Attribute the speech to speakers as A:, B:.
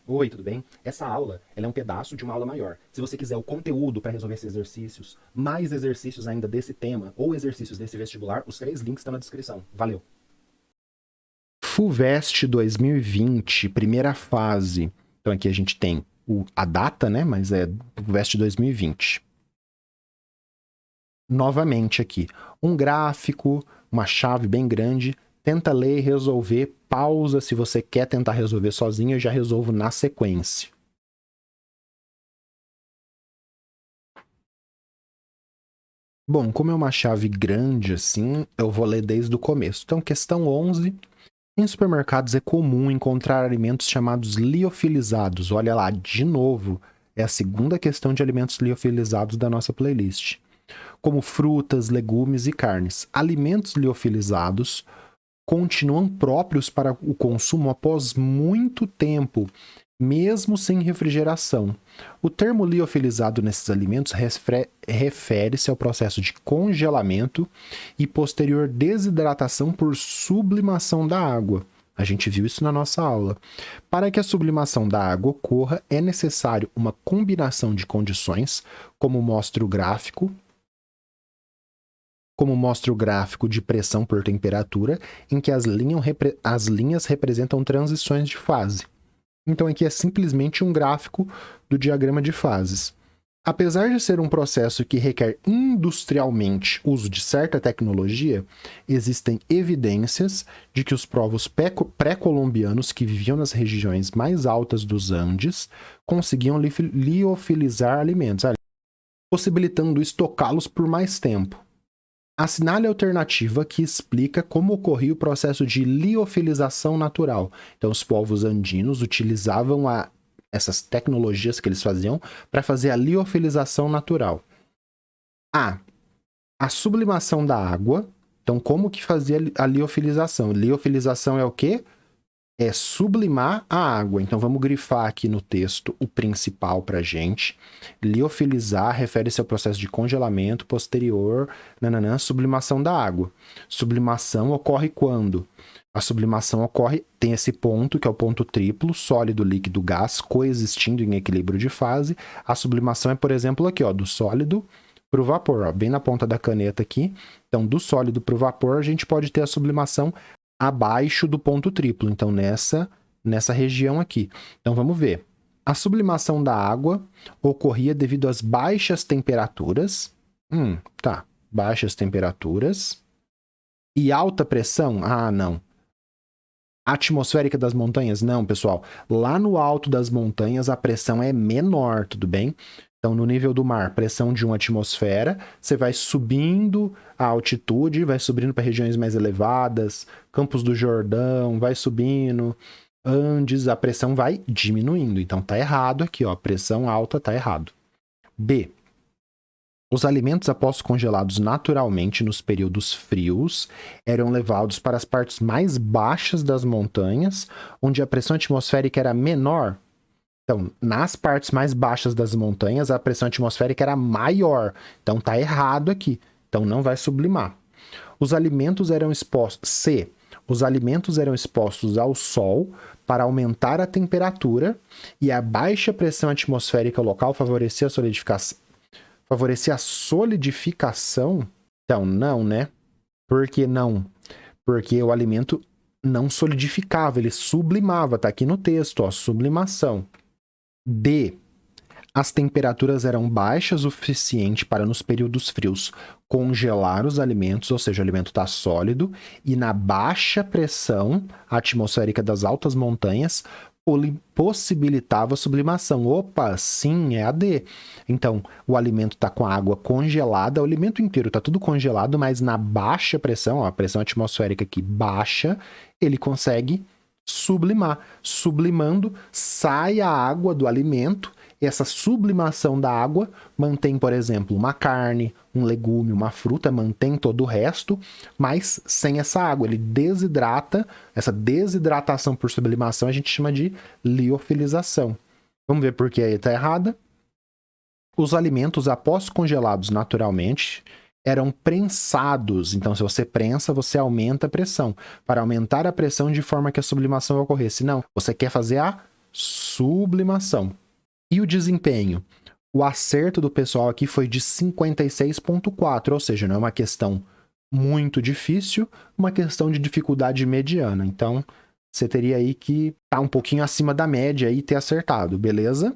A: Oi, tudo bem? Essa aula, ela é um pedaço de uma aula maior. Se você quiser o conteúdo para resolver esses exercícios, mais exercícios ainda desse tema ou exercícios desse vestibular, os 3 links estão na descrição. Valeu! FUVEST 2020, primeira fase. Então aqui a gente tem a data, né? Mas é FUVEST 2020. Novamente aqui, um gráfico, uma chave bem grande. Tenta ler e resolver. Pausa se você quer tentar resolver sozinho, eu já resolvo na sequência. Bom, como é uma chave grande assim, eu vou ler desde o começo. Então, questão 11. Em supermercados é comum encontrar alimentos chamados liofilizados. Olha lá, de novo, é a segunda questão de alimentos liofilizados da nossa playlist. Como frutas, legumes e carnes. Alimentos liofilizados continuam próprios para o consumo após muito tempo, mesmo sem refrigeração. O termo liofilizado nesses alimentos refere-se ao processo de congelamento e posterior desidratação por sublimação da água. A gente viu isso na nossa aula. Para que a sublimação da água ocorra, é necessário uma combinação de condições, como mostra o gráfico de pressão por temperatura, em que as linhas representam transições de fase. Então aqui é simplesmente um gráfico do diagrama de fases. Apesar de ser um processo que requer industrialmente uso de certa tecnologia, existem evidências de que os povos pré-colombianos que viviam nas regiões mais altas dos Andes conseguiam liofilizar alimentos, possibilitando estocá-los por mais tempo. Assinale a alternativa que explica como ocorria o processo de liofilização natural. Então, os povos andinos utilizavam essas tecnologias que eles faziam para fazer a liofilização natural. A sublimação da água. Então, como que fazia a liofilização? Liofilização é o quê? É sublimar a água. Então, vamos grifar aqui no texto o principal para a gente. Liofilizar refere-se ao processo de congelamento posterior, sublimação da água. Sublimação ocorre quando? A sublimação ocorre, tem esse ponto, que é o ponto triplo, sólido, líquido, gás, coexistindo em equilíbrio de fase. A sublimação é, por exemplo, aqui, ó, do sólido para o vapor, ó, bem na ponta da caneta aqui. Então, do sólido para o vapor, a gente pode ter a sublimação abaixo do ponto triplo, então nessa região aqui. Então vamos ver. A sublimação da água ocorria devido às baixas temperaturas. Baixas temperaturas. E alta pressão? Ah, não. Atmosférica das montanhas? Não, pessoal. Lá no alto das montanhas a pressão é menor, tudo bem? Então, no nível do mar, pressão de 1 atmosfera, você vai subindo a altitude, vai subindo para regiões mais elevadas, Campos do Jordão, vai subindo, Andes, a pressão vai diminuindo. Então, tá errado aqui, ó, pressão alta tá errado. B. Os alimentos após congelados naturalmente nos períodos frios eram levados para as partes mais baixas das montanhas, onde a pressão atmosférica era menor. Então, nas partes mais baixas das montanhas, a pressão atmosférica era maior. Então, tá errado aqui. Então, não vai sublimar. Os alimentos eram expostos... C. Os alimentos eram expostos ao sol para aumentar a temperatura e a baixa pressão atmosférica local favorecia a solidificação. Favorecia a solidificação? Então, não, né? Por que não? Porque o alimento não solidificava, ele sublimava. Tá aqui no texto, ó, sublimação. D. As temperaturas eram baixas o suficiente para, nos períodos frios, congelar os alimentos, ou seja, o alimento está sólido, e na baixa pressão atmosférica das altas montanhas possibilitava a sublimação. Opa, sim, é a D. Então, o alimento está com a água congelada, o alimento inteiro está tudo congelado, mas na baixa pressão, ó, a pressão atmosférica aqui baixa, ele consegue sublimar. Sublimando, sai a água do alimento. Essa sublimação da água mantém, por exemplo, uma carne, um legume, uma fruta, mantém todo o resto, mas sem essa água. Ele desidrata. Essa desidratação por sublimação a gente chama de liofilização. Vamos ver por que aí está errada. Os alimentos, após congelados naturalmente, eram prensados. Então, se você prensa, você aumenta a pressão. Para aumentar a pressão de forma que a sublimação ocorresse. Não, você quer fazer a Sublimação. E o desempenho? O acerto do pessoal aqui foi de 56,4, ou seja, não é uma questão muito difícil, uma questão de dificuldade mediana. Então, você teria aí que estar um pouquinho acima da média e ter acertado, beleza?